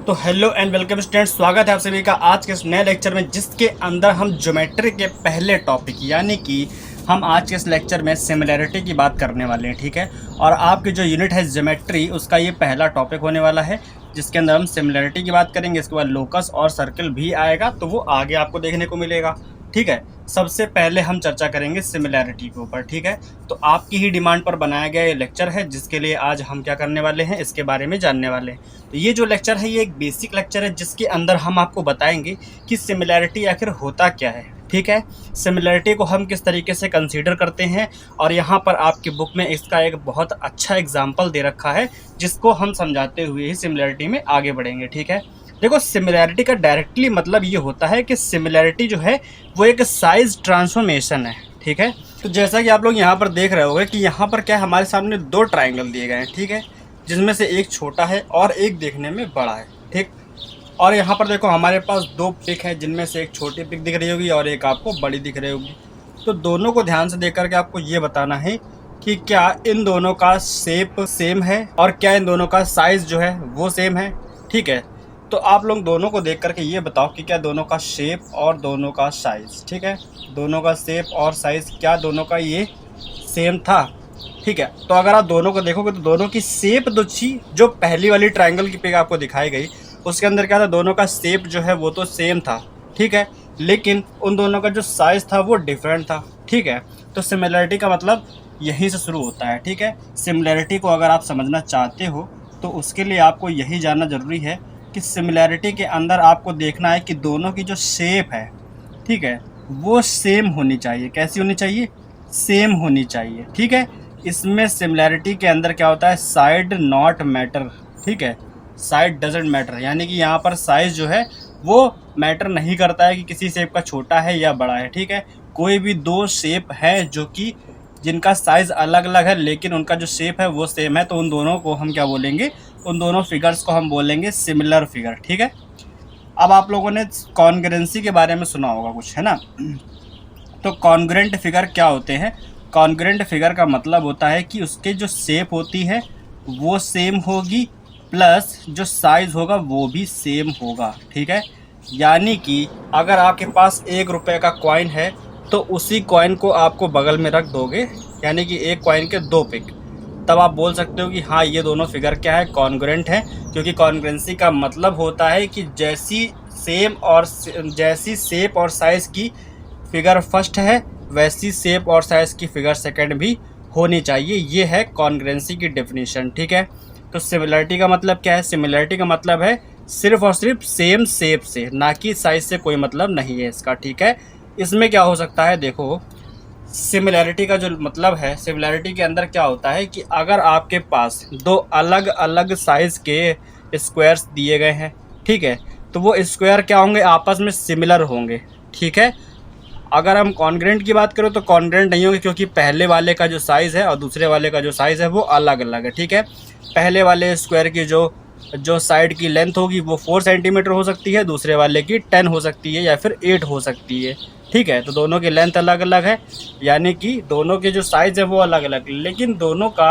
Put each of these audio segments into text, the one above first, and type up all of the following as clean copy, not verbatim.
तो hello and welcome students, स्वागत है आप सभी का आज के इस नए लेक्चर में, जिसके अंदर हम ज्योमेट्री के पहले टॉपिक यानी कि हम आज के इस लेक्चर में सिमिलैरिटी की बात करने वाले हैं। ठीक है, और आपकी जो यूनिट है ज्योमेट्री, उसका ये पहला टॉपिक होने वाला है, जिसके अंदर हम सिमिलैरिटी की बात करेंगे। इसके बाद लोकस और सर्कल भी आएगा, तो वो आगे आपको देखने को मिलेगा। ठीक है, सबसे पहले हम चर्चा करेंगे सिमिलैरिटी के ऊपर। ठीक है, तो आपकी ही डिमांड पर बनाया गया ये लेक्चर है, जिसके लिए आज हम क्या करने वाले हैं, इसके बारे में जानने वाले हैं। तो ये जो लेक्चर है, ये एक बेसिक लेक्चर है, जिसके अंदर हम आपको बताएंगे कि सिमिलैरिटी आखिर होता क्या है। ठीक है, सिमिलैरिटी को हम किस तरीके से कंसीडर करते हैं, और यहाँ पर आपकी बुक में इसका एक बहुत अच्छा एग्जाम्पल दे रखा है, जिसको हम समझाते हुए ही सिमिलैरिटी में आगे बढ़ेंगे। ठीक है, देखो, सिमिलैरिटी का डायरेक्टली मतलब ये होता है कि सिमिलैरिटी जो है वो एक साइज ट्रांसफॉर्मेशन है। ठीक है, तो जैसा कि आप लोग यहाँ पर देख रहे होंगे कि यहाँ पर क्या है, हमारे सामने दो ट्राइंगल दिए गए हैं। ठीक है, जिसमें से एक छोटा है और एक देखने में बड़ा है। ठीक, और यहाँ पर देखो हमारे पास दो पिक है, जिनमें से एक छोटी पिक दिख रही होगी और एक आपको बड़ी दिख रही होगी। तो दोनों को ध्यान से देख करके आपको ये बताना है कि क्या इन दोनों का शेप सेम है और क्या इन दोनों का साइज़ जो है वो सेम है। ठीक है, तो आप लोग दोनों को देख करके ये बताओ कि क्या दोनों का शेप और दोनों का साइज़, ठीक है, दोनों का शेप और साइज़ क्या दोनों का ये सेम था। ठीक है, तो अगर आप दोनों को देखोगे तो दोनों की शेप जो थी, जो पहली वाली ट्रायंगल की पिक आपको दिखाई गई, उसके अंदर क्या था, दोनों का शेप जो है वो तो सेम था। ठीक है, लेकिन उन दोनों का जो साइज़ था वो डिफरेंट था। ठीक है, तो सिमिलैरिटी का मतलब यहीं से शुरू होता है। ठीक है, सिमिलैरिटी को अगर आप समझना चाहते हो तो उसके लिए आपको यही जानना ज़रूरी है कि सिमिलैरिटी के अंदर आपको देखना है कि दोनों की जो शेप है, ठीक है, वो सेम होनी चाहिए। कैसी होनी चाहिए? सेम होनी चाहिए। ठीक है, इसमें सिमिलैरिटी के अंदर क्या होता है, साइड नॉट मैटर। ठीक है, साइड डजेंट मैटर, यानी कि यहाँ पर साइज़ जो है वो मैटर नहीं करता है कि किसी शेप का छोटा है या बड़ा है। ठीक है, कोई भी दो शेप है जो कि जिनका साइज़ अलग अलग है, लेकिन उनका जो शेप है वो सेम है, तो उन दोनों को हम क्या बोलेंगे, उन दोनों फिगर्स को हम बोलेंगे सिमिलर फिगर। ठीक है, अब आप लोगों ने कॉन्ग्रुएंसी के बारे में सुना होगा कुछ, है ना। तो कॉन्ग्रुएंट फिगर क्या होते हैं? कॉन्ग्रुएंट फिगर का मतलब होता है कि उसके जो शेप होती है वो सेम होगी, प्लस जो साइज़ होगा वो भी सेम होगा। ठीक है, यानी कि अगर आपके पास 1 रुपये का कॉइन है तो उसी कॉइन को आपको बगल में रख दोगे, यानी कि एक कॉइन के दो पिक, तब आप बोल सकते हो कि हाँ, ये दोनों फिगर क्या है, कॉन्ग्रुएंट है। क्योंकि कॉन्ग्रुएंसी का मतलब होता है कि जैसी शेप और साइज़ की फिगर फर्स्ट है, वैसी शेप और साइज़ की फिगर सेकंड भी होनी चाहिए। ये है कॉन्ग्रुएंसी की डेफिनेशन। ठीक है, तो सिमिलैरिटी का मतलब क्या है? सिमिलैरिटी का मतलब है सिर्फ और सिर्फ सेम शेप से, ना कि साइज़ से कोई मतलब नहीं है इसका। ठीक है, इसमें क्या हो सकता है, देखो, सिमिलैरिटी का जो मतलब है, सिमिलैरिटी के अंदर क्या होता है कि अगर आपके पास दो अलग अलग साइज़ के स्क्वायर्स दिए गए हैं, ठीक है, तो वो स्क्वायर क्या होंगे, आपस में सिमिलर होंगे। ठीक है, अगर हम कॉन्ग्रुएंट की बात करें तो कॉन्ग्रुएंट नहीं होंगे, क्योंकि पहले वाले का जो साइज़ है और दूसरे वाले का जो साइज़ है वो अलग अलग है। ठीक है, पहले वाले स्क्वायर की जो साइड की लेंथ होगी वो 4 सेंटीमीटर हो सकती है, दूसरे वाले की 10 हो सकती है या फिर 8 हो सकती है। ठीक है, तो दोनों की लेंथ अलग अलग है, यानी कि दोनों के जो साइज़ है वो अलग अलग, लेकिन दोनों का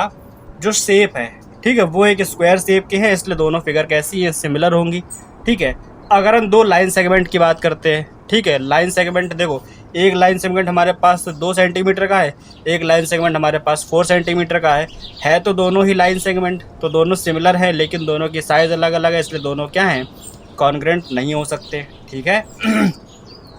जो शेप है, ठीक है, वो एक स्क्वायर शेप के हैं, इसलिए दोनों फिगर कैसी है, सिमिलर होंगी। ठीक है, अगर हम दो लाइन सेगमेंट की बात करते हैं, ठीक है, लाइन सेगमेंट देखो, एक लाइन सेगमेंट हमारे पास 2 सेंटीमीटर का है, एक लाइन सेगमेंट हमारे पास 4 सेंटीमीटर का है तो दोनों ही लाइन सेगमेंट, तो दोनों सिमिलर हैं, लेकिन दोनों की साइज़ अलग अलग है, इसलिए दोनों क्या हैं, कॉन्ग्रुएंट नहीं हो सकते। ठीक है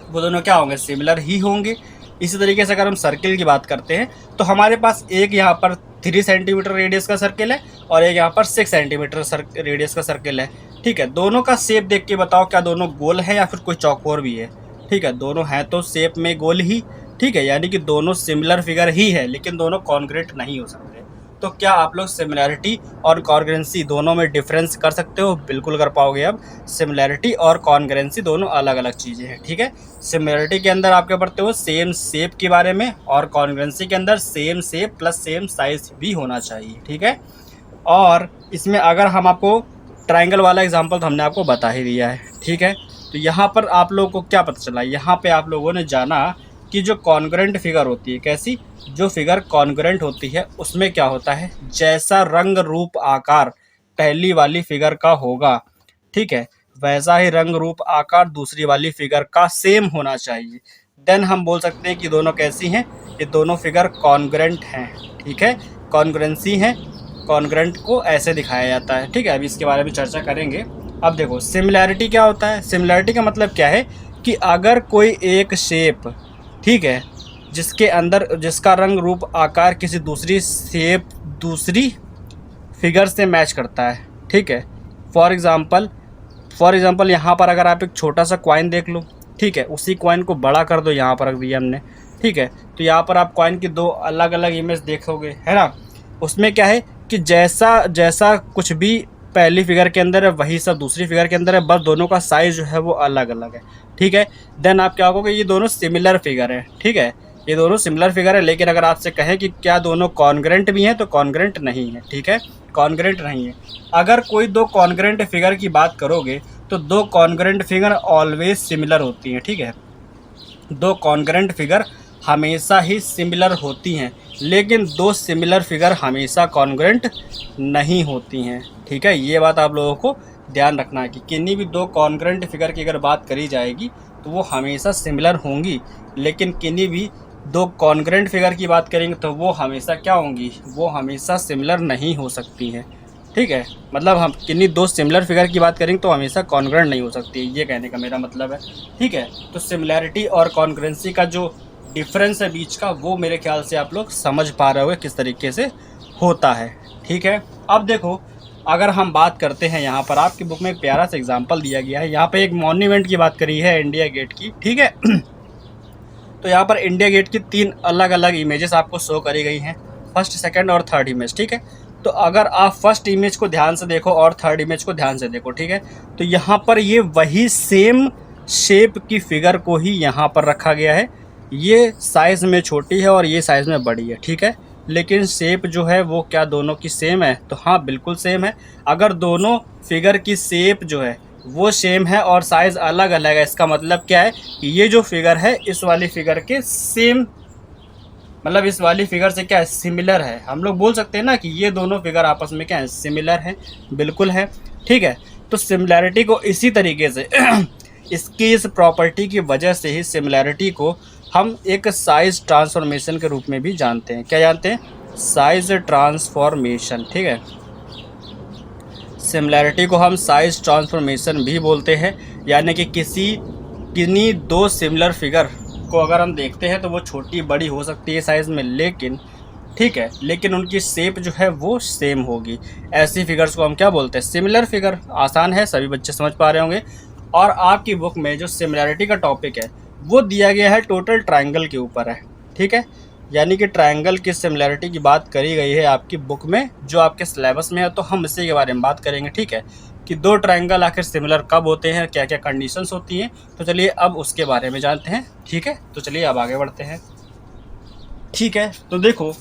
वो दोनों क्या होंगे, सिमिलर ही होंगे। इसी तरीके से अगर हम सर्किल की बात करते हैं तो हमारे पास एक यहाँ पर 3 सेंटीमीटर रेडियस का सर्किल है और एक यहाँ पर 6 सेंटीमीटर रेडियस का सर्किल है। ठीक है, दोनों का शेप देख के बताओ क्या दोनों गोल है या फिर कोई चौकोर भी है। ठीक है, दोनों हैं तो शेप में गोल ही। ठीक है, यानी कि दोनों सिमिलर फिगर ही है, लेकिन दोनों कॉन्ग्रुएंट नहीं हो सकते। तो क्या आप लोग सिमिलैरिटी और कॉन्ग्रुएंसी दोनों में डिफरेंस कर सकते हो? बिल्कुल कर पाओगे। अब सिमिलैरिटी और कॉन्ग्रुएंसी दोनों अलग अलग चीज़ें हैं। ठीक है, सिमिलैरिटी के अंदर आप क्या पढ़ते हो, सेम शेप के बारे में, और कॉन्ग्रुएंसी के अंदर same shape plus same size भी होना चाहिए। ठीक है, और इसमें अगर हम आपको ट्रायंगल वाला एग्जांपल तो हमने आपको बता ही दिया है। ठीक है, तो यहाँ पर आप लोगों को क्या पता चला, यहाँ पे आप लोगों ने जाना कि जो कॉन्ग्रुएंट फिगर होती है, कैसी, जो फिगर कॉन्ग्रुएंट होती है उसमें क्या होता है, जैसा रंग रूप आकार पहली वाली फिगर का होगा, ठीक है, वैसा ही रंग रूप आकार दूसरी वाली फिगर का सेम होना चाहिए। देन हम बोल सकते हैं कि दोनों कैसी हैं, ये दोनों फिगर कॉन्ग्रेंट हैं। ठीक है, कॉन्ग्रेंसी है, कॉन्ग्रेंट को ऐसे दिखाया जाता है। ठीक है, अभी इसके बारे में चर्चा करेंगे। अब देखो सिमिलैरिटी क्या होता है। सिमिलैरिटी का मतलब क्या है कि अगर कोई एक शेप, ठीक है, जिसके अंदर जिसका रंग रूप आकार किसी दूसरी शेप दूसरी फिगर से मैच करता है। ठीक है, फॉर एग्ज़ाम्पल यहाँ पर अगर आप एक छोटा सा कॉइन देख लो, ठीक है, उसी कॉइन को बड़ा कर दो, यहाँ पर रख दिया हमने। ठीक है, तो यहाँ पर आप कॉइन की दो अलग अलग इमेज देखोगे, है ना। उसमें क्या है कि जैसा जैसा कुछ भी पहली फिगर के अंदर है वही सब दूसरी फिगर के अंदर है, बस दोनों का साइज जो है वो अलग अलग है। ठीक है, देन आप क्या कहोगे, ये दोनों सिमिलर फिगर है। ठीक है, ये दोनों सिमिलर फिगर है, लेकिन अगर आपसे कहें कि क्या दोनों कॉन्ग्रेंट भी हैं, तो कॉन्ग्रेंट नहीं है। ठीक है, कॉन्ग्रेंट नहीं है। अगर कोई दो कॉन्ग्रेंट फिगर की बात करोगे तो दो कॉन्ग्रेंट फिगर ऑलवेज सिमिलर होती हैं। ठीक है, दो कॉन्ग्रेंट फिगर हमेशा ही सिमिलर होती हैं, लेकिन दो सिमिलर फिगर हमेशा कॉन्ग्रेंट नहीं होती हैं। ठीक है, ये बात आप लोगों को ध्यान रखना है कि किन्हीं भी दो कॉन्ग्रेंट फिगर की अगर बात करी जाएगी तो वो हमेशा सिमिलर होंगी, लेकिन किन्हीं भी दो कॉन्ग्रेंट फिगर की बात करेंगे तो वो हमेशा क्या होंगी, वो हमेशा सिमिलर नहीं हो सकती हैं। ठीक है, मतलब हम किन्हीं दो सिमिलर फिगर की बात करेंगे तो हमेशा कॉन्ग्रेंट नहीं हो सकती, ये कहने का मेरा मतलब है। ठीक है, तो सिमिलैरिटी और कॉन्ग्रेंसी का जो डिफरेंस है बीच का, वो मेरे ख्याल से आप लोग समझ पा रहे होंगे किस तरीके से होता है। ठीक है, अब देखो अगर हम बात करते हैं, यहाँ पर आपकी बुक में एक प्यारा सा एग्जाम्पल दिया गया है। यहाँ पर एक मॉन्यूमेंट की बात करी है, इंडिया गेट की। ठीक है, तो यहाँ पर इंडिया गेट की तीन अलग अलग इमेजेस आपको शो करी गई हैं, फर्स्ट, सेकंड और थर्ड इमेज। ठीक है, तो अगर आप फर्स्ट इमेज को ध्यान से देखो और थर्ड इमेज को ध्यान से देखो, ठीक है, तो यहाँ पर ये वही सेम शेप की फिगर को ही यहाँ पर रखा गया है। ये साइज़ में छोटी है और ये साइज़ में बड़ी है। ठीक है, लेकिन शेप जो है वो क्या दोनों की सेम है, तो हाँ बिल्कुल सेम है। अगर दोनों फिगर की शेप जो है वो सेम है और साइज़ अलग अलग है, इसका मतलब क्या है कि ये जो फिगर है इस वाली फिगर के सेम, मतलब इस वाली फिगर से क्या है, सिमिलर है। हम लोग बोल सकते हैं ना कि ये दोनों फिगर आपस में क्या है, सिमिलर है, बिल्कुल है। ठीक है, तो सिमिलैरिटी को इसी तरीके से इसकी इस प्रॉपर्टी की वजह से ही सिमिलैरिटी को हम एक साइज ट्रांसफॉर्मेशन के रूप में भी जानते हैं। क्या जानते हैं, साइज ट्रांसफॉर्मेशन। ठीक है, सिमिलैरिटी को हम साइज ट्रांसफॉर्मेशन भी बोलते हैं, यानी कि किन्हीं दो सिमिलर फिगर को अगर हम देखते हैं तो वो छोटी बड़ी हो सकती है साइज़ में, लेकिन ठीक है, लेकिन उनकी शेप जो है वो सेम होगी। ऐसी फिगर्स को हम क्या बोलते हैं, सिमिलर फिगर। आसान है, सभी बच्चे समझ पा रहे होंगे। और आपकी बुक में जो सिमिलैरिटी का टॉपिक है वो दिया गया है टोटल ट्रायंगल के ऊपर है। ठीक है, यानी कि ट्रायंगल की सिमिलैरिटी की बात करी गई है आपकी बुक में, जो आपके सिलेबस में है, तो हम इसी के बारे में बात करेंगे। ठीक है, कि दो ट्रायंगल आखिर सिमिलर कब होते हैं, क्या क्या कंडीशंस होती हैं, तो चलिए अब उसके बारे में जानते हैं। ठीक है, तो चलिए अब आगे बढ़ते हैं। ठीक है, तो देखो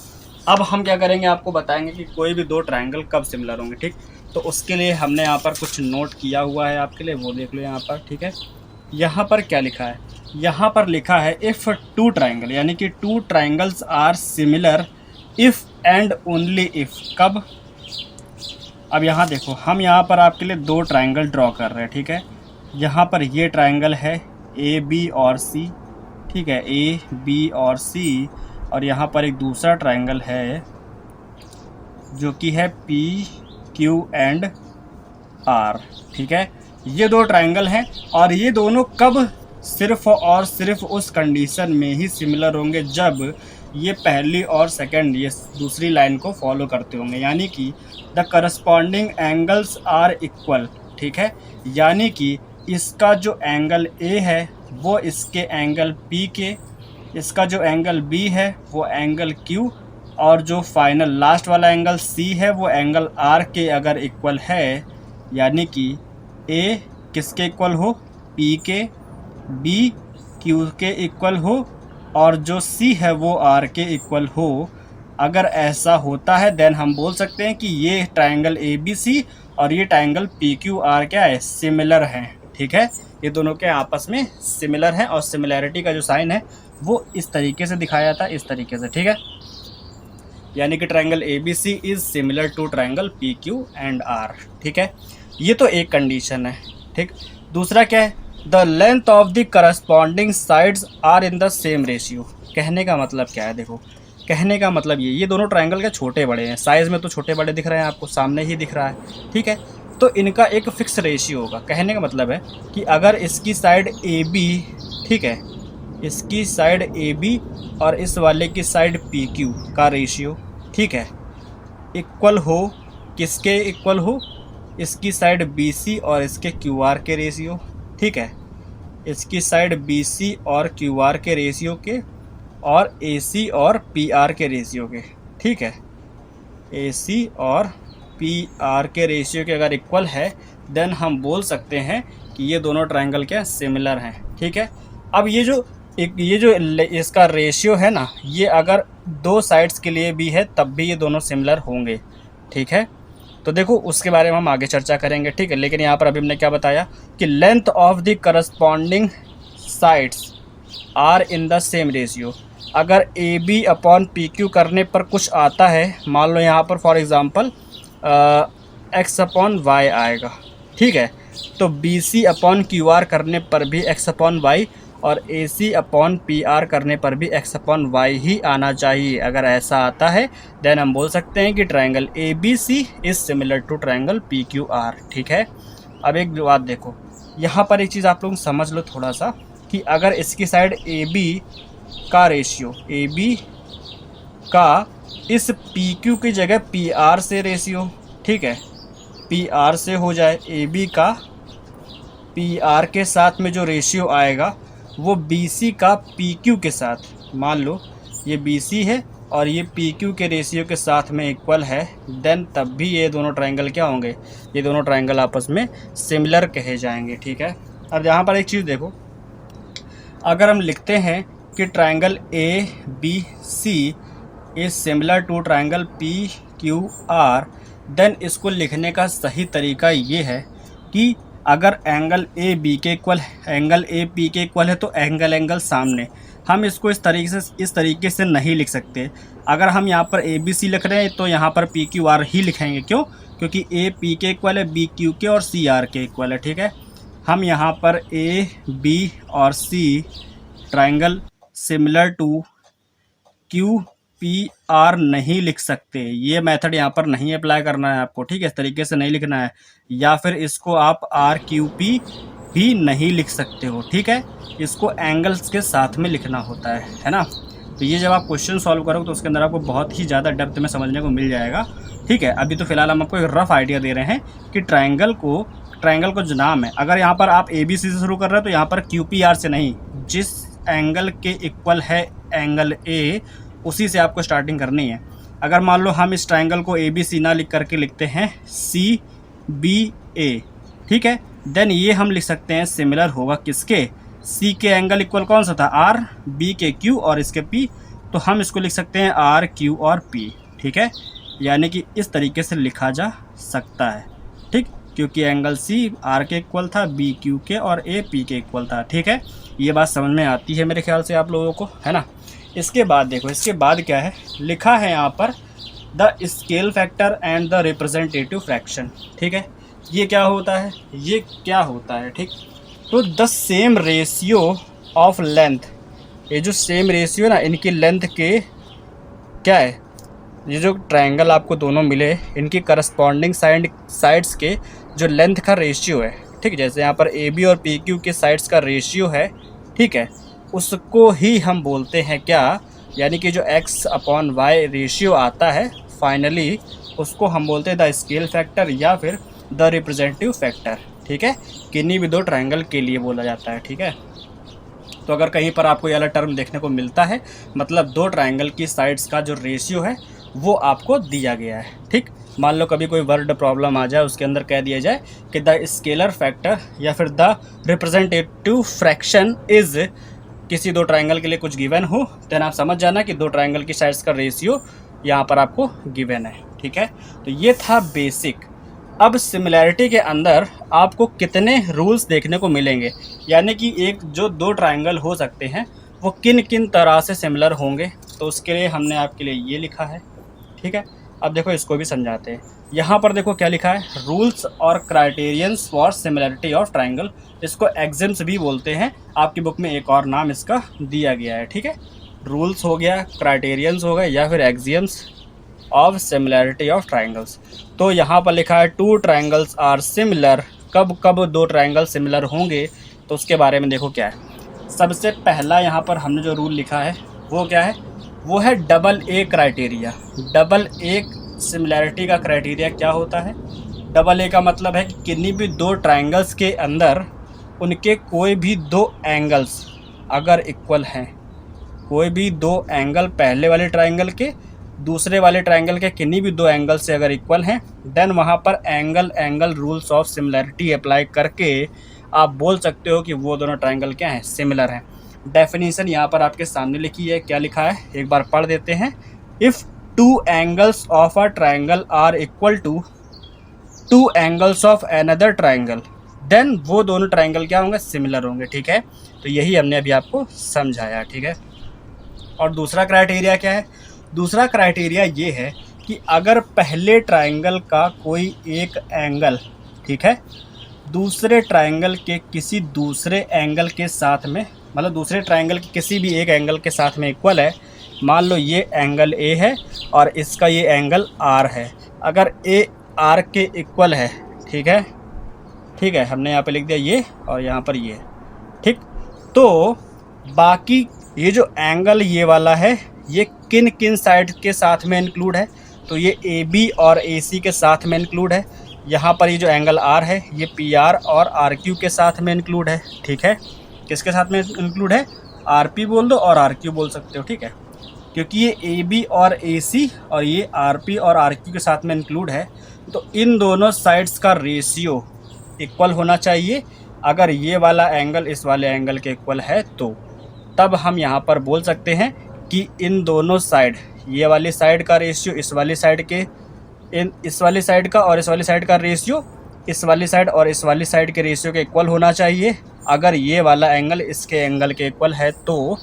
अब हम क्या करेंगे, आपको बताएंगे कि कोई भी दो ट्रायंगल कब सिमिलर होंगे। ठीक, तो उसके लिए हमने यहाँ पर कुछ नोट किया हुआ है आपके लिए, वो देख लो यहाँ पर। ठीक है, यहाँ पर क्या लिखा है, यहाँ पर लिखा है इफ़ टू ट्रायंगल, यानी कि two triangles are similar if and only if. कब, अब यहाँ देखो, हम यहाँ पर आपके लिए दो ट्रायंगल ड्रॉ कर रहे हैं। ठीक है, यहाँ पर ये ट्रायंगल है ए बी और सी। ठीक है, ए बी और सी, और यहाँ पर एक दूसरा ट्रायंगल है जो कि है पी क्यू एंड आर। ठीक है, ये दो ट्रायंगल हैं और ये दोनों कब सिर्फ और सिर्फ उस कंडीशन में ही सिमिलर होंगे जब ये पहली और सेकंड ये दूसरी लाइन को फॉलो करते होंगे, यानी कि the corresponding angles are equal. ठीक है, यानी कि इसका जो एंगल ए है वो इसके एंगल पी के, इसका जो एंगल बी है वो एंगल क्यू, और जो फाइनल लास्ट वाला एंगल सी है वो एंगल आर के अगर इक्वल है, यानी कि ए किसके इक्वल हो, पी के, बी क्यू के इक्वल हो, और जो सी है वो आर के इक्वल हो, अगर ऐसा होता है देन हम बोल सकते हैं कि ये ट्रायंगल ए बी सी और ये ट्रायंगल पी क्यू आर क्या है, सिमिलर हैं। ठीक है, ये दोनों के आपस में सिमिलर हैं, और सिमिलैरिटी का जो साइन है वो इस तरीके से दिखाया जाता है, इस तरीके से। ठीक है, यानी कि triangle A B C is similar to triangle P Q and R. ठीक है, ये तो एक कंडीशन है, ठीक। दूसरा क्या है, the length of the corresponding sides are in the same ratio. कहने का मतलब क्या है, देखो कहने का मतलब ये दोनों ट्रायंगल के छोटे बड़े हैं, साइज़ में तो छोटे बड़े दिख रहे हैं, आपको सामने ही दिख रहा है, ठीक है। तो इनका एक फ़िक्स रेशियो होगा। कहने का मतलब है कि अगर इसकी साइड ए बी, ठीक है, इसकी साइड ए बी और इस वाले की साइड पी क्यू का रेशियो, ठीक है, इक्वल हो, किसके इक्वल हो, इसकी साइड बी सी और इसके क्यू आर के रेशियो, ठीक है, इसकी साइड बी सी और क्यू आर के रेशियो के और ए सी और पी आर के रेशियो के, ठीक है, ए सी और पी आर के रेशियो के अगर इक्वल है देन हम बोल सकते हैं कि ये दोनों ट्रायंगल क्या सिमिलर हैं, ठीक है। अब ये जो इसका रेशियो है ना, ये अगर दो साइड्स के लिए भी है तब भी ये दोनों सिमिलर होंगे, ठीक है। तो देखो उसके बारे में हम आगे चर्चा करेंगे, ठीक है। लेकिन यहाँ पर अभी हमने क्या बताया कि length of the corresponding sides are in the same ratio. अगर A B upon P Q करने पर कुछ आता है, मान लो यहाँ पर for example X upon Y आएगा, ठीक है, तो B C upon Q R करने पर भी एक्स अपॉन वाई और A C upon P R करने पर भी एक्स अपॉन वाई ही आना चाहिए। अगर ऐसा आता है देन हम बोल सकते हैं कि triangle A B C is similar to triangle P Q R, ठीक है। अब एक बात देखो, यहाँ पर एक चीज़ आप लोग समझ लो थोड़ा सा कि अगर इसकी साइड ए बी का रेशियो, ए बी का इस पी क्यू की जगह पी आर से रेशियो, ठीक है, पी आर से हो जाए, ए बी का पी आर के साथ में जो रेशियो आएगा वो बी सी का पी क्यू के साथ, मान लो ये बी सी है और ये पी क्यू के रेशियो के साथ में इक्वल है, देन तब भी ये दोनों ट्रायंगल क्या होंगे, ये दोनों ट्रायंगल आपस में सिमिलर कहे जाएंगे, ठीक है। अब यहाँ पर एक चीज़ देखो, अगर हम लिखते हैं कि triangle A B C is similar to triangle P Q R, then इसको लिखने का सही तरीका ये है कि अगर एंगल ए बी के इक्वल, एंगल ए पी के इक्वल है तो एंगल सामने, हम इसको इस तरीके से नहीं लिख सकते। अगर हम यहाँ पर ए बी सी लिख रहे हैं तो यहाँ पर पी क्यू आर ही लिखेंगे, क्यों, क्योंकि ए पी के इक्वल है, बी क्यू के और सी आर के इक्वल है, ठीक है। हम यहाँ पर ए बी और C triangle similar to Q P R नहीं लिख सकते। ये मेथड यहाँ पर नहीं अप्लाई करना है आपको, ठीक है, इस तरीके से नहीं लिखना है। या फिर इसको आप आर क्यू पी भी नहीं लिख सकते हो, ठीक है, इसको एंगल्स के साथ में लिखना होता है ना। तो ये जब आप क्वेश्चन सॉल्व करोगे तो उसके अंदर आपको बहुत ही ज़्यादा डेप्थ में समझने को मिल जाएगा, ठीक है। अभी तो फिलहाल हम आपको एक रफ आइडिया दे रहे हैं कि ट्रायंगल को जो नाम है, अगर यहाँ पर आप ए बी सी से शुरू कर रहे हो तो यहाँ पर क्यू पी आर से नहीं, जिस एंगल के इक्वल है एंगल ए उसी से आपको स्टार्टिंग करनी है। अगर मान लो हम इस ट्रायंगल को ए बी सी ना लिख करके लिखते हैं सी बी ए, ठीक है, देन ये हम लिख सकते हैं सिमिलर होगा किसके, सी के एंगल इक्वल कौन सा था, आर, बी के क्यू और इसके पी, तो हम इसको लिख सकते हैं आर क्यू और पी, ठीक है। यानी कि इस तरीके से लिखा जा सकता है, ठीक, क्योंकि एंगल सी आर के इक्वल था, बी क्यू के और ए पी के इक्वल था, ठीक है। ये बात समझ में आती है मेरे ख्याल से आप लोगों को, है ना। इसके बाद देखो, इसके बाद क्या है लिखा है यहाँ पर, the scale factor and the representative fraction, ठीक है। ये क्या होता है, ये क्या होता है, ठीक। तो the same ratio of length, ये जो सेम रेशियो ना इनकी लेंथ के क्या है, ये जो ट्रायंगल आपको दोनों मिले इनकी करस्पॉन्डिंग साइड्स के जो लेंथ का रेशियो है, ठीक, जैसे यहाँ पर ए बी और पी क्यू के साइड्स का रेशियो है, ठीक है, उसको ही हम बोलते हैं क्या, यानी कि जो x अपॉन वाई रेशियो आता है फाइनली उसको हम बोलते हैं द स्केल फैक्टर या फिर द रिप्रेजेंटेटिव फैक्टर, ठीक है। किन्हीं भी दो ट्रायंगल के लिए बोला जाता है, ठीक है। तो अगर कहीं पर आपको ये वाला टर्म देखने को मिलता है मतलब दो ट्रायंगल की साइड्स का जो रेशियो है वो आपको दिया गया है, ठीक। मान लो कभी कोई वर्ड प्रॉब्लम आ जाए उसके अंदर कह दिया जाए कि द स्केलर फैक्टर या फिर द रिप्रेजेंटेटिव फ्रैक्शन इज़, किसी दो ट्रायंगल के लिए कुछ गिवन हो, देन आप समझ जाना कि दो ट्रायंगल की साइड्स का रेशियो यहाँ पर आपको गिवन है, ठीक है। तो ये था बेसिक। अब सिमिलैरिटी के अंदर आपको कितने रूल्स देखने को मिलेंगे, यानी कि एक जो दो ट्रायंगल हो सकते हैं वो किन किन तरह से सिमिलर होंगे, तो उसके लिए हमने आपके लिए ये लिखा है, ठीक है। अब देखो इसको भी समझाते हैं। यहाँ पर देखो क्या लिखा है, रूल्स और criterions for similarity of triangle. इसको एग्जिम्स भी बोलते हैं, आपकी बुक में एक और नाम इसका दिया गया है, ठीक है। रूल्स हो गया, क्राइटेरियंस हो गए, या फिर एग्जिम्स ऑफ सिमिलैरिटी ऑफ ट्राइंगल्स। तो यहाँ पर लिखा है टू ट्राइंगल्स आर सिमिलर, कब कब दो ट्राइंगल सिमिलर होंगे, तो उसके बारे में देखो क्या है। सबसे पहला यहाँ पर हमने जो रूल लिखा है वो क्या है, वो है double A criteria. Double A similarity का क्राइटेरिया क्या होता है, डबल ए का मतलब है कि किन्हीं भी दो ट्राइंगल्स के अंदर उनके कोई भी दो एंगल्स अगर इक्वल हैं, कोई भी दो एंगल पहले वाले ट्राइंगल के दूसरे वाले ट्राइंगल के किन्हीं भी दो एंगल से अगर इक्वल हैं, देन वहाँ पर angle angle rules of similarity apply करके आप बोल सकते हो कि वो दोनों ट्राइंगल क्या हैं, सिमिलर हैं। डेफिनेशन यहाँ पर आपके सामने लिखी है, क्या लिखा है एक बार पढ़ देते हैं। If two angles of a triangle are equal to two angles of another triangle, then वो दोनों ट्राइंगल क्या होंगे, सिमिलर होंगे, ठीक है। तो यही हमने अभी आपको समझाया, ठीक है। और दूसरा क्राइटेरिया क्या है, दूसरा क्राइटेरिया ये है कि अगर पहले ट्राइंगल का कोई एक एंगल, ठीक है, दूसरे ट्राइंगल के किसी दूसरे एंगल के साथ में, मतलब दूसरे ट्राइंगल के किसी भी एक एंगल के साथ में इक्वल है, मान लो ये एंगल ए है और इसका ये एंगल आर है, अगर ए आर के इक्वल है, ठीक है, ठीक है, हमने यहाँ पे लिख दिया ये और यहाँ पर ये, ठीक। तो बाकी ये जो एंगल ये वाला है ये किन किन साइड के साथ में इंक्लूड है, तो ये ए बी और ए सी के साथ में इंक्लूड है। यहाँ पर ये जो एंगल आर है ये पी आर और आर क्यू के साथ में इंक्लूड है, ठीक है। किसके साथ में इंक्लूड है, आर पी बोल दो और आर क्यू बोल सकते हो, ठीक है, क्योंकि ये ए बी और ए सी और ये आर पी और आर क्यू के साथ में इंक्लूड है। तो इन दोनों साइड्स का रेशियो इक्वल होना चाहिए। अगर ये वाला एंगल इस वाले एंगल के इक्वल है तो तब हम यहाँ पर बोल सकते हैं कि इन दोनों साइड, ये वाली साइड का रेशियो इस वाली साइड के, इस वाली साइड का और इस वाली साइड का रेशियो इस वाली साइड और इस वाली साइड के रेशियो के इक्वल होना चाहिए। अगर ये वाला एंगल इसके एंगल के इक्वल है तो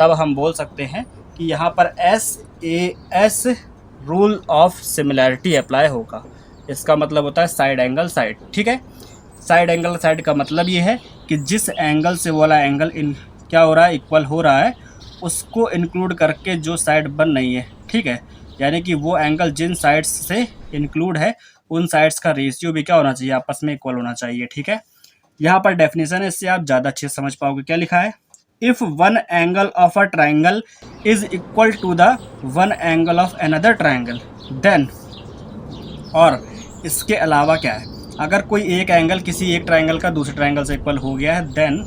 तब हम बोल सकते हैं कि यहाँ पर SAS rule of similarity apply होगा। इसका मतलब होता है साइड एंगल साइड, ठीक है। साइड एंगल साइड का मतलब ये है कि जिस एंगल से वो वाला एंगल क्या हो रहा है, इक्वल हो रहा है, उसको इंक्लूड करके जो साइड बन रही है, ठीक है, यानी कि वो एंगल जिन साइड्स से इंक्लूड है उन साइड्स का रेशियो भी क्या होना चाहिए, आपस में इक्वल होना चाहिए, ठीक है। यहाँ पर डेफिनेशन है, इससे आप ज़्यादा अच्छे से समझ पाओगे। क्या लिखा है, if one angle of a triangle is equal to the one angle of another triangle, then, और इसके अलावा क्या है, अगर कोई एक एंगल किसी एक ट्राइंगल का दूसरे ट्राइंगल से इक्वल हो गया है, then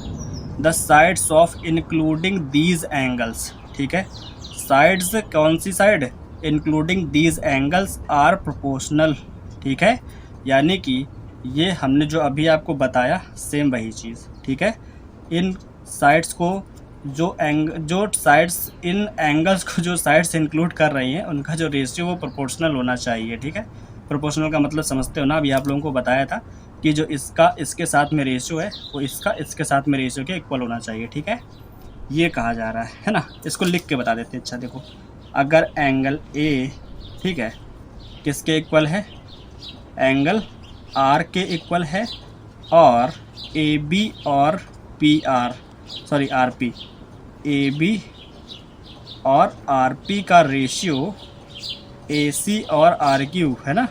the sides of including these angles, ठीक है, साइड्स कौन सी side, including these angles are proportional, ठीक है। यानी कि ये हमने जो अभी आपको बताया सेम वही चीज़, ठीक है। इन साइड्स को जो साइड्स, इन एंगल्स को जो साइड्स इंक्लूड कर रही हैं उनका जो रेशियो वो प्रोपोर्शनल होना चाहिए, ठीक है। प्रोपोर्शनल का मतलब समझते हो ना, अभी आप लोगों को बताया था कि जो इसका इसके साथ में रेशियो है वो इसका इसके साथ में रेशियो के इक्वल होना चाहिए, ठीक है, ये कहा जा रहा है ना। इसको लिख के बता देते हैं। अच्छा देखो, अगर एंगल ए, ठीक है, किसके इक्वल है, एंगल आर के इक्वल है, और ए बी और P R, sorry R P, A B और आर पी का रेशियो ए सी और आर क्यू है ना,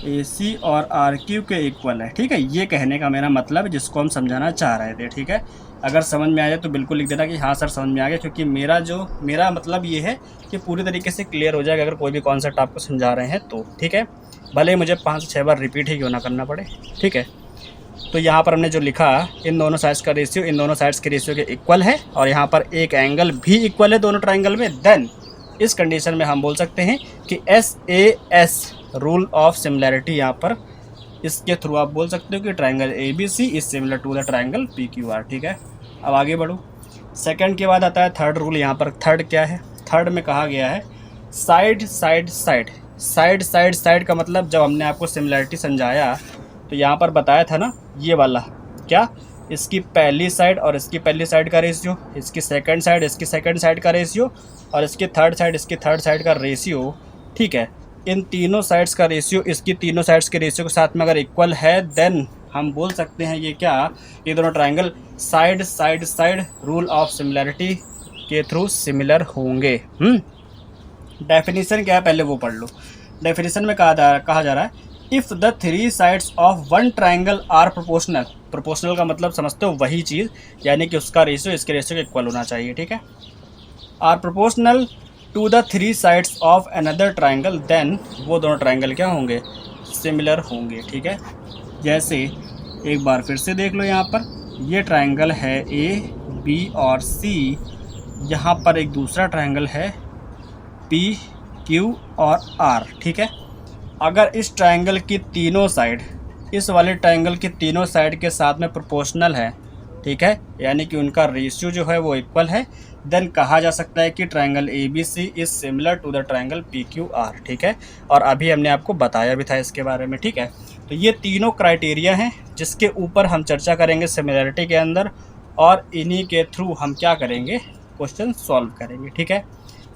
ए सी और आर क्यू के इक्वल है, ठीक है। ये कहने का मेरा मतलब है, जिसको हम समझाना चाह रहे थे, ठीक है। अगर समझ में आ जाए तो बिल्कुल लिख देना कि हाँ सर समझ में आ गया, क्योंकि मेरा मतलब ये है कि पूरी तरीके से क्लियर हो जाएगा अगर कोई भी कॉन्सेप्ट आपको समझा रहे हैं तो, ठीक है, भले ही मुझे 5 से 6 बार रिपीट ही क्यों ना करना पड़े, ठीक है। तो यहाँ पर हमने जो लिखा, इन दोनों साइड्स का रेशियो इन दोनों साइड्स के रेशियो के इक्वल है, और यहाँ पर एक एंगल भी इक्वल है दोनों ट्राइंगल में, देन इस कंडीशन में हम बोल सकते हैं कि SAS रूल ऑफ सिमिलैरिटी, यहाँ पर इसके थ्रू आप बोल सकते हो कि triangle ABC is similar to the triangle PQR, ठीक है। अब आगे बढ़ो, सेकंड के बाद आता है थर्ड रूल। यहाँ पर थर्ड क्या है, थर्ड में कहा गया है side side side. Side side side का मतलब जब हमने आपको सिमिलैरिटी समझाया तो यहाँ पर बताया था ना, ये वाला क्या, इसकी पहली साइड और इसकी पहली साइड का रेशियो, इसकी सेकंड साइड इसकी सेकंड साइड का रेशियो, और इसकी थर्ड साइड इसकी थर्ड साइड का रेशियो, ठीक है। इन तीनों साइड्स का रेशियो इसकी तीनों साइड्स के रेशियो के साथ में अगर इक्वल है देन हम बोल सकते हैं ये क्या, ये दोनों triangle side side side rule of similarity के थ्रू सिमिलर होंगे। डेफिनेशन क्या है पहले वो पढ़ लो। डेफिनेशन में कहा जा रहा है if the three sides of one triangle are proportional. Proportional का मतलब समझते हो वही चीज़, यानी कि उसका रेशियो इसके रेशियो के इक्वल होना चाहिए, ठीक है। Are proportional to the three sides of another triangle then वो दोनों ट्राइंगल क्या होंगे, सिमिलर होंगे, ठीक है। जैसे एक बार फिर से देख लो, यहाँ पर ये ट्राइंगल है ए बी और सी, यहाँ पर एक दूसरा ट्राइंगल है पी क्यू और आर, ठीक है। अगर इस ट्राइंगल की तीनों साइड इस वाले ट्राइंगल की तीनों साइड के साथ में प्रोपोर्शनल है, ठीक है, यानी कि उनका रेशियो जो है वो इक्वल है, देन कहा जा सकता है कि triangle A B C is similar to the triangle P Q R, ठीक है। और अभी हमने आपको बताया भी था इसके बारे में, ठीक है। तो ये तीनों क्राइटेरिया हैं जिसके ऊपर हम चर्चा करेंगे सिमिलैरिटी के अंदर, और इन्हीं के थ्रू हम क्या करेंगे, क्वेश्चन सॉल्व करेंगे, ठीक है।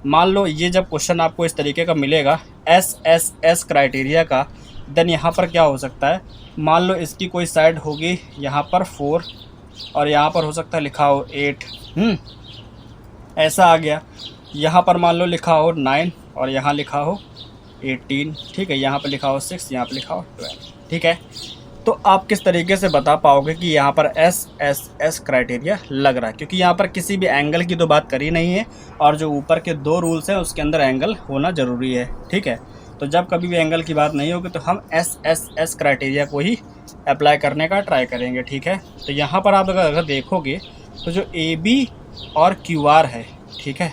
मान लो ये जब क्वेश्चन आपको इस तरीके का मिलेगा एस क्राइटेरिया का, देन यहाँ पर क्या हो सकता है, मान लो इसकी कोई साइड होगी यहाँ पर 4 और यहाँ पर हो सकता है लिखा हो 8, ऐसा आ गया। यहाँ पर मान लो लिखा हो 9 और यहाँ लिखा हो 18, ठीक है। यहाँ पर लिखा हो 6, यहाँ पर लिखा हो 12, ठीक है। तो आप किस तरीके से बता पाओगे कि यहाँ पर एस क्राइटेरिया लग रहा है, क्योंकि यहाँ पर किसी भी एंगल की तो बात करी नहीं है, और जो ऊपर के 2 रूल्स हैं उसके अंदर एंगल होना ज़रूरी है, ठीक है। तो जब कभी भी एंगल की बात नहीं होगी तो हम एस क्राइटेरिया को ही अप्लाई करने का ट्राई करेंगे, ठीक है। तो यहाँ पर आप अगर देखोगे तो जो ए बी और क्यू आर है, ठीक है,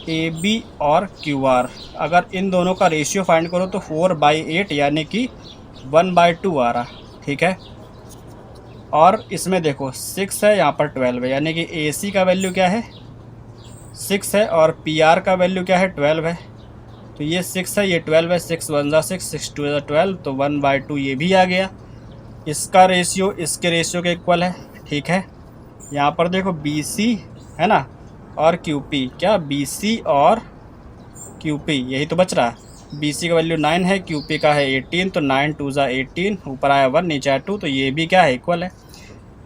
ए बी और क्यू आर, अगर इन दोनों का रेशियो फाइंड करो तो 4/8 यानी कि 1/2 आ रहा, ठीक है। और इसमें देखो 6 है, यहाँ पर 12 है, यानी कि ए सी का वैल्यू क्या है 6 है और पी आर का वैल्यू क्या है 12 है। तो ये 6 है, ये 12 है, 6 1 जा 6, 6 2 जा 12, तो 1/2 ये भी आ गया। इसका रेशियो इसके रेशियो के इक्वल है, ठीक है। यहाँ पर देखो बी सी है ना, और क्यू पी, क्या बी सी और क्यू पी यही तो बच रहा है। बी सी का वैल्यू 9 है, क्यू पी का है 18, तो 9 2 जा 18, ऊपर आया 1 नीचे आया 2, तो ये भी क्या है इक्वल है।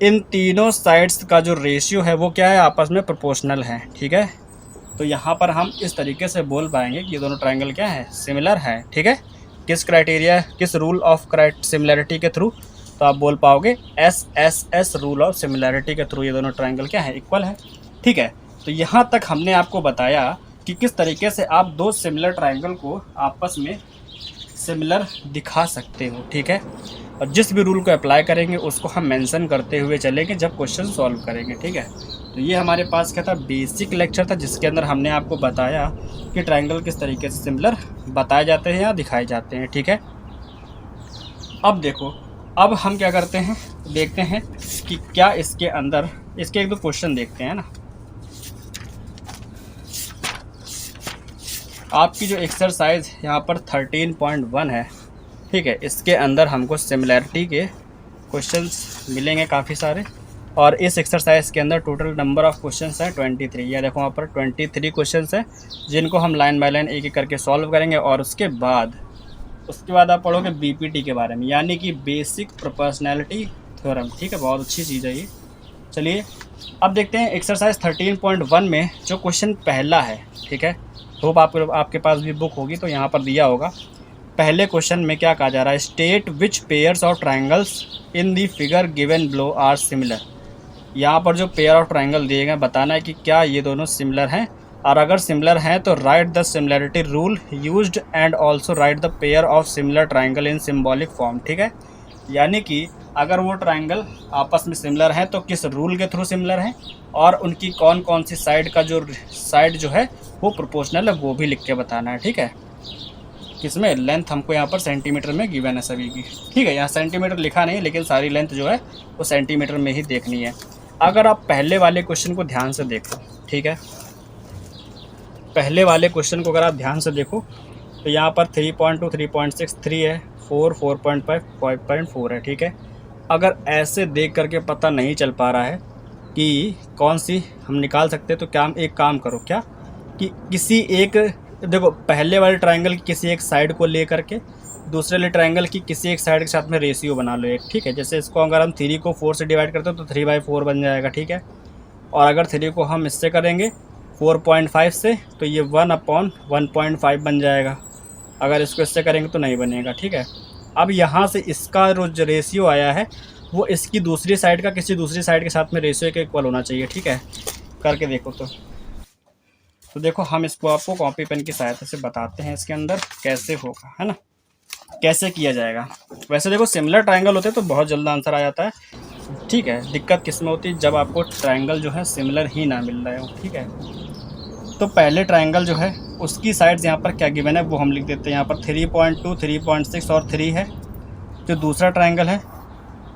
इन तीनों साइड्स का जो रेशियो है वो क्या है, आपस में प्रोपोर्शनल है, ठीक है। तो यहाँ पर हम इस तरीके से बोल पाएंगे कि ये दोनों ट्राइंगल क्या है, सिमिलर है, ठीक है। किस क्राइटेरिया, किस रूल ऑफ सिमिलैरिटी के थ्रू, तो आप बोल पाओगे एस रूल ऑफ सिमिलैरिटी के थ्रू ये दोनों ट्राइंगल क्या है, इक्वल है, ठीक है। तो यहाँ तक हमने आपको बताया कि किस तरीके से आप 2 सिमिलर ट्राइंगल को आपस में सिमिलर दिखा सकते हो, ठीक है। और जिस भी रूल को अप्लाई करेंगे उसको हम मेंशन करते हुए चलेंगे जब क्वेश्चन सॉल्व करेंगे, ठीक है। तो ये हमारे पास क्या था, बेसिक लेक्चर था जिसके अंदर हमने आपको बताया कि ट्राइंगल किस तरीके से सिमिलर बताए जाते हैं या दिखाए जाते हैं, ठीक है। अब देखो, अब हम क्या करते हैं, देखते हैं कि क्या इसके अंदर इसके 1-2 क्वेश्चन देखते हैं ना। आपकी जो एक्सरसाइज यहाँ पर 13.1 है, ठीक है, इसके अंदर हमको सिमिलैरिटी के क्वेश्चंस मिलेंगे काफ़ी सारे, और इस एक्सरसाइज के अंदर टोटल नंबर ऑफ क्वेश्चंस हैं 23। यह देखो वहाँ पर 23 क्वेश्चंस हैं जिनको हम लाइन बाय लाइन एक एक करके सॉल्व करेंगे, और उसके बाद आप पढ़ोगे बीपीटी के बारे में, यानी कि बेसिक प्रोपोर्शनैलिटी थ्योरम, ठीक है। बहुत अच्छी चीज़ है ये। चलिए अब देखते हैं एक्सरसाइज 13.1 में जो क्वेश्चन पहला है, ठीक है। होप आपके पास भी बुक होगी तो यहाँ पर दिया होगा। पहले क्वेश्चन में क्या कहा जा रहा है, state which pairs of triangles in the figure given below are similar. यहाँ पर जो पेयर ऑफ ट्राइंगल दिए गए बताना है कि क्या ये दोनों सिमिलर हैं, और अगर सिमिलर हैं तो right the similarity rule used and also right the pair of similar triangle in symbolic form, ठीक है। यानी कि अगर वो ट्राइंगल आपस में सिमिलर हैं तो किस रूल के थ्रू सिमिलर हैं, और उनकी कौन कौन सी साइड जो है वो प्रोपोर्शनल है वो भी लिख के बताना है, ठीक है। किसमें, लेंथ हमको यहाँ पर सेंटीमीटर में गिवन है सभी की, ठीक है। यहाँ सेंटीमीटर लिखा नहीं, लेकिन सारी लेंथ जो है वो सेंटीमीटर में ही देखनी है। अगर आप पहले वाले क्वेश्चन को ध्यान से देखो, ठीक है, पहले वाले क्वेश्चन को अगर आप ध्यान से देखो तो यहाँ पर 3.2 3.6 3 है, 4 4.5 5.4 है, ठीक है। अगर ऐसे देख करके पता नहीं चल पा रहा है कि कौन सी हम निकाल सकते, तो क्या हम एक काम करो, क्या कि किसी एक देखो पहले वाले ट्रायंगल की किसी एक साइड को ले करके दूसरे वाले ट्रायंगल की किसी एक साइड के साथ में रेशियो बना लो एक, ठीक है। जैसे इसको अगर हम 3 को 4 से डिवाइड करते हैं तो 3/4 बन जाएगा, ठीक है। और अगर 3 को हम इससे करेंगे 4.5 से तो ये 1/1.5 बन जाएगा। अगर इसको इससे करेंगे तो नहीं बनेगा, ठीक है। अब यहाँ से इसका जो रेशियो आया है वो इसकी दूसरी साइड का किसी दूसरी साइड के साथ में रेशियो के इक्वल होना चाहिए, ठीक है। करके देखो तो देखो हम इसको आपको कॉपी पेन की सहायता से बताते हैं इसके अंदर कैसे होगा, है ना, कैसे किया जाएगा। वैसे देखो सिमिलर ट्रायंगल होते तो बहुत जल्द आंसर आ जाता है, ठीक है। दिक्कत किस में होती है, जब आपको ट्रायंगल जो है सिमिलर ही ना मिल रहा हो, ठीक है। तो पहले ट्रायंगल जो है उसकी साइड्स यहाँ पर क्या गिवन है वो हम लिख देते हैं। यहाँ पर 3.2, 3.6 और 3 है। जो दूसरा ट्रायंगल है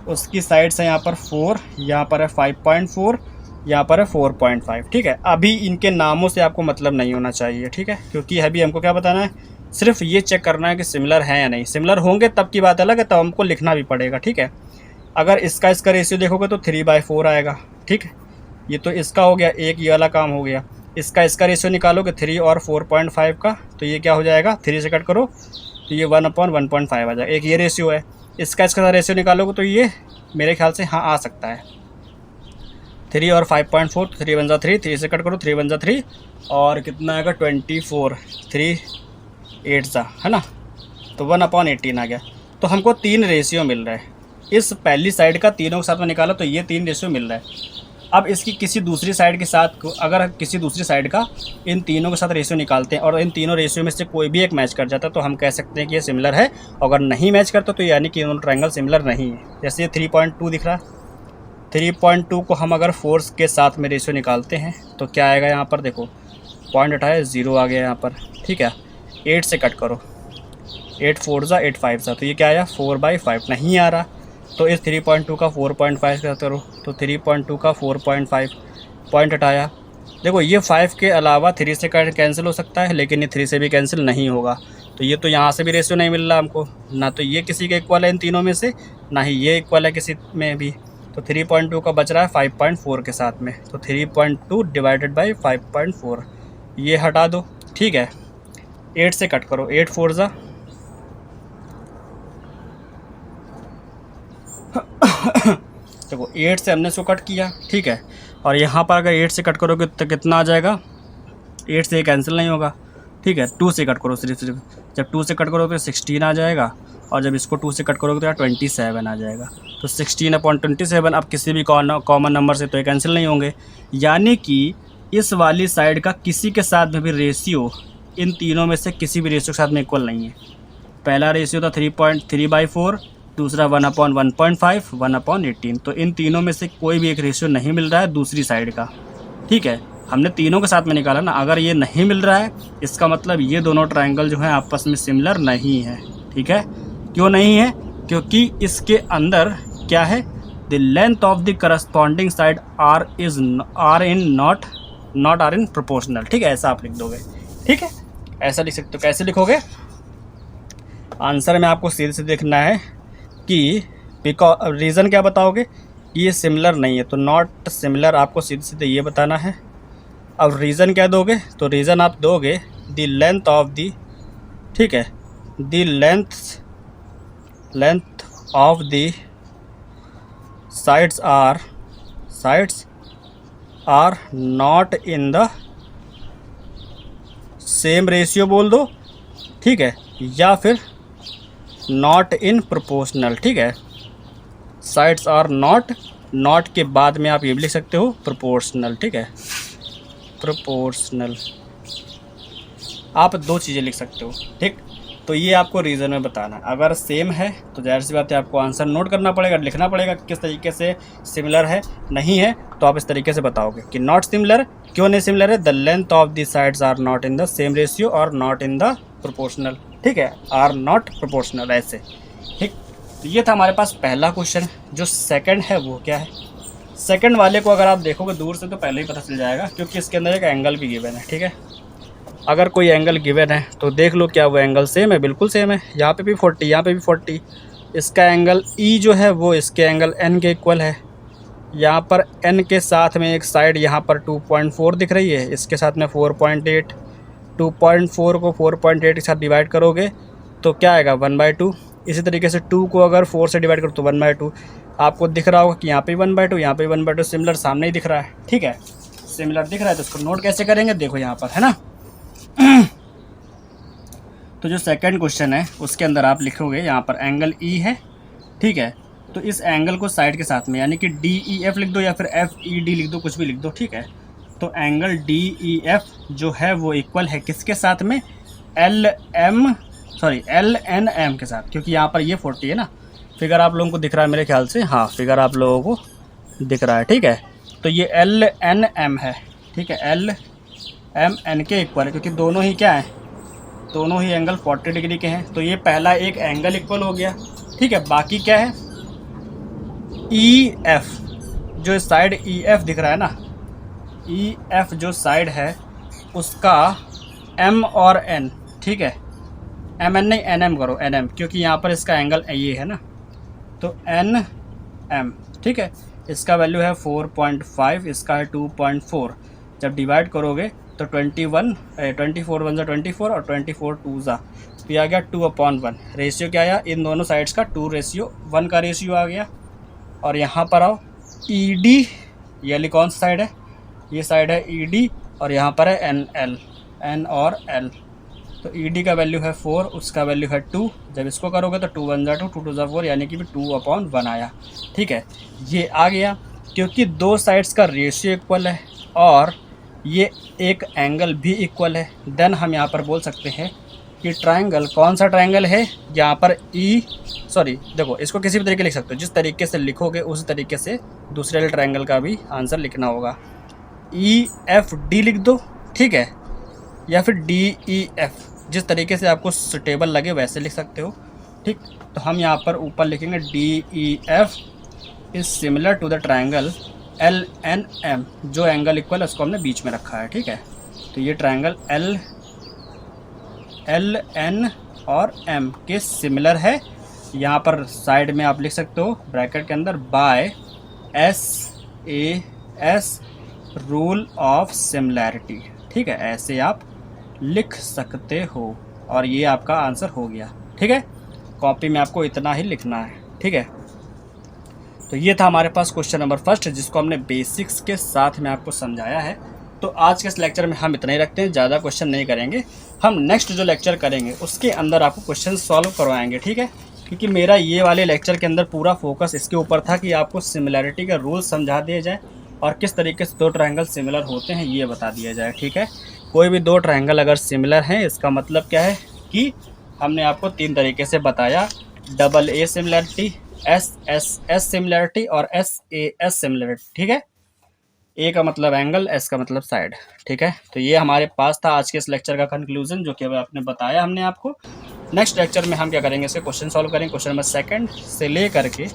उसकी साइड्स है यहाँ पर 4, यहाँ पर है 5.4, यहाँ पर है 4.5, ठीक है। अभी इनके नामों से आपको मतलब नहीं होना चाहिए, ठीक है, क्योंकि अभी हमको क्या बताना है, सिर्फ ये चेक करना है कि सिमिलर है या नहीं। सिमिलर होंगे तब की बात अलग है, तब हमको लिखना भी पड़ेगा, ठीक है। अगर इसका रेशियो देखोगे तो 3/4 आएगा, ठीक है। ये तो इसका हो गया, एक ये वाला काम हो गया। इसका रेशियो निकालोगे 3 और 4.5 का, तो ये क्या हो जाएगा, 3 से कट करो तो ये 1/1.5 आ जाएगा, एक ये रेशियो है। इसका रेशियो निकालोगे तो ये मेरे ख्याल से हाँ आ सकता है, 3 और 5.4, 3 बन जा 3, 3 से कट करो 3 बन जा 3 और कितना आएगा 24, 3 8 जा, है ना, तो 1/18 आ गया। तो हमको 3 रेशियो मिल रहा है। इस पहली साइड का तीनों के साथ में निकाला तो ये 3 रेशियो मिल रहा है। अब इसकी किसी दूसरी साइड के साथ अगर किसी दूसरी साइड का इन तीनों के साथ रेशियो निकालते हैं और इन तीनों रेशियो में से कोई भी एक मैच कर जाता है तो हम कह सकते हैं कि ये सिमिलर है। अगर नहीं मैच करता तो यानी कि दोनों ट्रायंगल सिमिलर नहीं है। जैसे ये 3.2 दिख रहा है, 3.2 को हम अगर 4 के साथ में रेशियो निकालते हैं तो क्या आएगा, यहाँ पर देखो पॉइंट हटाया 0 आ गया यहाँ पर, ठीक है। 8 से कट करो, 8 4 जा 8 5 जा, तो ये क्या आया 4/5 नहीं आ रहा। तो इस 3.2 का 4.5 का करो तो 3.2 का 4.5 पॉइंट हटाया। देखो ये 5 के अलावा 3 से कैंसिल हो सकता है, लेकिन ये 3 से भी कैंसिल नहीं होगा। तो ये तो यहाँ से भी रेशियो नहीं मिल रहा हमको, ना तो ये किसी के इक्वल है इन तीनों में से, ना ही ये इक्वल है किसी में भी। तो 3.2 का बच रहा है 5.4 के साथ में, तो 3.2 डिवाइडेड बाई 5.4 ये हटा दो, ठीक है। 8 से कट करो, 8 4 जा देखो 8 से हमने इसको कट किया, ठीक है। और यहाँ पर अगर 8 से कट करोगे तो कितना आ जाएगा, 8 से ये कैंसिल नहीं होगा, ठीक है। 2 से कट करो, सिर्फ जब 2 से कट करोगे तो 16 आ जाएगा, और जब इसको 2 से कट करोगे तो यार 27 आ जाएगा। तो 16/27 अब किसी भी कॉमन नंबर से तो ये कैंसिल नहीं होंगे, यानी कि इस वाली साइड का किसी के साथ में भी रेशियो इन तीनों में से किसी भी रेशियो के साथ में इक्वल नहीं है। पहला रेशियो था 3/4, दूसरा 1/1.5, 1/18। तो इन तीनों में से कोई भी एक रेशियो नहीं मिल रहा है दूसरी साइड का, ठीक है। हमने तीनों के साथ में निकाला ना, अगर ये नहीं मिल रहा है इसका मतलब ये दोनों ट्रायंगल जो हैं आपस में सिमिलर नहीं है, ठीक है। क्यों नहीं है, क्योंकि इसके अंदर क्या है, the length of the corresponding side are in proportional, ठीक है। ऐसा आप लिख दोगे, ठीक है, ऐसा लिख सकते हो। कैसे लिखोगे, आंसर में आपको सीधे से देखना है कि बिकॉज रीज़न क्या बताओगे, ये सिमिलर नहीं है, तो नॉट सिमिलर आपको सीधे सीधे ये बताना है। अब रीज़न क्या दोगे, तो रीज़न आप दोगे द लेंथ ऑफ द, ठीक है, the length of the sides are not in the same ratio बोल दो, ठीक है, या फिर नॉट इन प्रोपोर्शनल, ठीक है। साइड्स आर नॉट के बाद में आप ये भी लिख सकते हो प्रोपोर्शनल, ठीक है, प्रोपोर्शनल। आप 2 चीज़ें लिख सकते हो, ठीक। तो ये आपको रीज़न में बताना है। अगर सेम है तो जाहिर सी बात है आपको आंसर नोट करना पड़ेगा, लिखना पड़ेगा किस तरीके से सिमिलर है। नहीं है तो आप इस तरीके से बताओगे कि नॉट सिमिलर, क्यों नहीं सिमिलर है, the length of the sides are not in the same ratio और नॉट इन द प्रोपोर्शनल, ठीक है, आर नॉट प्रोपोर्शनल, ऐसे, ठीक। तो ये था हमारे पास पहला क्वेश्चन। जो सेकंड है वो क्या है, सेकंड वाले को अगर आप देखोगे दूर से तो पहले ही पता चल जाएगा, क्योंकि इसके अंदर एक एंगल भी गिवन है, ठीक है। अगर कोई एंगल गिवन है तो देख लो क्या वो एंगल सेम है, बिल्कुल सेम है। यहाँ पे भी 40, यहाँ पे भी 40। इसका एंगल ई जो है वो इसके एंगल एन के इक्वल है। यहाँ पर एन के साथ में एक साइड यहाँ पर 2.4 दिख रही है, इसके साथ में 4.8, 2.4 को 4.8 के साथ डिवाइड करोगे तो क्या आएगा 1/2। इसी तरीके से 2 को अगर 4 से डिवाइड करो तो 1/2। आपको दिख रहा होगा कि यहाँ पे 1/2, यहाँ पे 1/2, सिमिलर सामने ही दिख रहा है, ठीक है। सिमिलर दिख रहा है तो इसको नोट कैसे करेंगे, देखो यहाँ पर है ना। तो जो सेकंड क्वेश्चन है उसके अंदर आप लिखोगे यहाँ पर एंगल ई है, ठीक है। तो इस एंगल को साइड के साथ में यानी कि DEF लिख दो या फिर FED लिख दो, कुछ भी लिख दो, ठीक है। तो एंगल DEF जो है वो इक्वल है किसके साथ में, LNM के साथ, क्योंकि यहाँ पर ये 40 है ना। फिगर आप लोगों को दिख रहा है मेरे ख्याल से, हाँ फिगर आप लोगों को दिख रहा है, ठीक है। तो ये LNM है, ठीक है, LMN के इक्वल है, क्योंकि दोनों ही क्या है, दोनों ही एंगल 40 डिग्री के हैं। तो ये पहला एक एंगल इक्वल हो गया, ठीक है। बाकी क्या है, EF जो साइड EF दिख रहा है ना, EF जो साइड है उसका M और N, ठीक है, MN नहीं NM करो, NM, क्योंकि यहाँ पर इसका एंगल ये है ना। तो NM, ठीक है, इसका वैल्यू है 4.5, इसका है 2.4। जब डिवाइड करोगे तो 24 1 ज़ा 24 और 24 2 ज़ा, तो ये आ गया 2/1। रेशियो क्या आया, इन दोनों साइड्स का 2:1 का रेशियो आ गया। और यहाँ पर आओ, ED ये वाली कौन सा साइड है, ये साइड है ED, और यहाँ पर है NL, N और L। तो ED का वैल्यू है 4, उसका वैल्यू है 2। जब इसको करोगे तो 2 1 ज़ा 2, 2 2 ज़ा 4, यानी कि 2/1 आया, ठीक है। ये आ गया क्योंकि दो साइड्स का रेशियो इक्वल है और ये एक एंगल भी इक्वल है। देन हम यहाँ पर बोल सकते हैं कि ट्रायंगल कौन सा ट्रायंगल है, यहाँ पर देखो इसको किसी भी तरीके लिख सकते हो, जिस तरीके से लिखोगे उसी तरीके से दूसरे वाले ट्रायंगल का भी आंसर लिखना होगा। EFD लिख दो, ठीक है, या फिर DEF, जिस तरीके से आपको सुटेबल लगे वैसे लिख सकते हो, ठीक। तो हम यहाँ पर ऊपर लिखेंगे DEF is similar to the triangle LNM, जो एंगल इक्वल है उसको हमने बीच में रखा है, ठीक है। तो ये ट्रायंगल LN और M के सिमिलर है। यहाँ पर साइड में आप लिख सकते हो ब्रैकेट के अंदर by SAS rule of similarity, ठीक है, ऐसे आप लिख सकते हो। और ये आपका आंसर हो गया, ठीक है। कॉपी में आपको इतना ही लिखना है, ठीक है। तो ये था हमारे पास क्वेश्चन नंबर फर्स्ट, जिसको हमने बेसिक्स के साथ में आपको समझाया है। तो आज के इस लेक्चर में हम इतना ही रखते हैं, ज़्यादा क्वेश्चन नहीं करेंगे। हम नेक्स्ट जो लेक्चर करेंगे उसके अंदर आपको क्वेश्चन सॉल्व करवाएंगे, ठीक है। क्योंकि मेरा ये वाले लेक्चर के अंदर पूरा फोकस इसके ऊपर था कि आपको सिमिलैरिटी का रूल समझा दिया जाए और किस तरीके से दो ट्रायंगल सिमिलर होते हैं ये बता दिया जाए, ठीक है। कोई भी दो ट्रायंगल अगर सिमिलर हैं इसका मतलब क्या है कि हमने आपको 3 तरीके से बताया, AA सिमिलैरिटी, SSS सिमिलैरिटी और SAS सिमिलैरिटी, ठीक है। A का मतलब एंगल, S का मतलब साइड, ठीक है। तो ये हमारे पास था आज के इस लेक्चर का कंक्लूजन, जो कि अब आपने बताया हमने आपको। नेक्स्ट लेक्चर में हम क्या करेंगे, इसके क्वेश्चन सॉल्व करेंगे, क्वेश्चन नंबर 2 से ले करके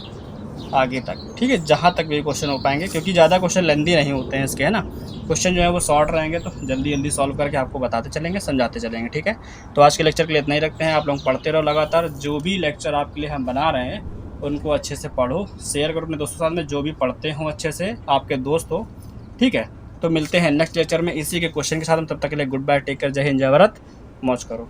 आगे तक, ठीक है, जहाँ तक भी क्वेश्चन हो पाएंगे, क्योंकि ज़्यादा क्वेश्चन लेंदी नहीं होते हैं इसके, है ना। क्वेश्चन जो है वो शॉर्ट रहेंगे तो जल्दी जल्दी सॉल्व करके आपको बताते चलेंगे, समझाते चलेंगे, ठीक है। तो आज के लेक्चर के लिए इतना ही रखते हैं। आप लोग पढ़ते रहो लगातार, जो भी लेक्चर आपके लिए हम बना रहे हैं उनको अच्छे से पढ़ो, शेयर करो अपने दोस्तों के साथ में, जो भी पढ़ते हों अच्छे से आपके दोस्त हो, ठीक है। तो मिलते हैं नेक्स्ट लेक्चर में इसी के क्वेश्चन के साथ। तब तक के लिए गुड बाय, टेक केयर, जय हिंद, जय भारत, मौज करो।